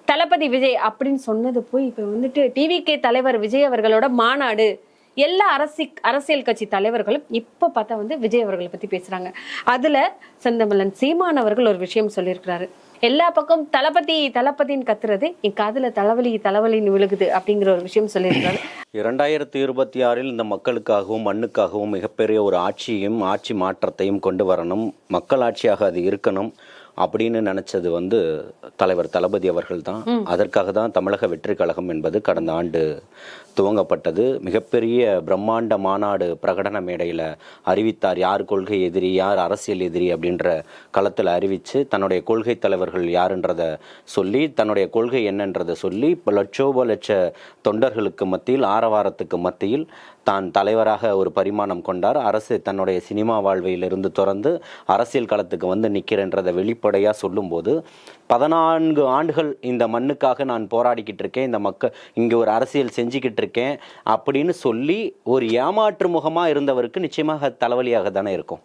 தளபதி விஜய் அப்படின்னு சொன்னது போய் இப்ப வந்துட்டு டிவிகே தலைவர் விஜய் அவர்களோட மாநாடு, எல்லா அரசியல் கட்சி தலைவர்களும் இப்ப பார்த்தா வந்து விஜய் அவர்களை பத்தி பேசுறாங்க. அதுல செந்தமிழன் சீமான் அவர்கள் ஒரு விஷயம் சொல்லியிருக்கிறாரு. எல்லா பக்கம் தளபதின்னு கத்துறது என் காதுல தலைவலின்னு விழுகுது அப்படிங்கிற ஒரு விஷயம் சொல்லியிருக்காரு. 2026 இந்த மக்களுக்காகவும் மண்ணுக்காகவும் மிகப்பெரிய ஒரு ஆட்சி மாற்றத்தையும் கொண்டு வரணும், மக்கள் ஆட்சியாக அது இருக்கணும் அப்படின்னு நினைச்சது வந்து தலைவர் தளபதி அவர்கள் தான். அதற்காக தான் தமிழக வெற்றி கழகம் என்பது கடந்த ஆண்டு துவங்கப்பட்டது. மிகப்பெரிய பிரம்மாண்ட மாநாடு பிரகடன மேடையில் அறிவித்தார். யார் கொள்கை எதிரி, யார் அரசியல் எதிரி அப்படின்ற களத்தில் அறிவித்து தன்னுடைய கொள்கை தலைவர்கள் யாருன்றதை சொல்லி, தன்னுடைய கொள்கை என்னன்றதை சொல்லி, லட்ச தொண்டர்களுக்கு மத்தியில், ஆரவாரத்துக்கு மத்தியில் தான் தலைவராக ஒரு பரிமாணம் கொண்டார். அரசு தன்னுடைய சினிமா வாழ்வையிலிருந்து தொடர்ந்து அரசியல் களத்துக்கு வந்து நிற்கிறன்றதை வெளிப்படையாக சொல்லும்போது, 14 ஆண்டுகள் இந்த மண்ணுக்காக நான் போராடிக்கிட்டு இருக்கேன், இங்கே ஒரு அரசியல் செஞ்சுக்கிட்டு இருக்கேன் அப்படின்னு சொல்லி ஒரு ஏமாற்று முகமாக இருந்தவருக்கு நிச்சயமாக தலைவலியாக தானே இருக்கும்.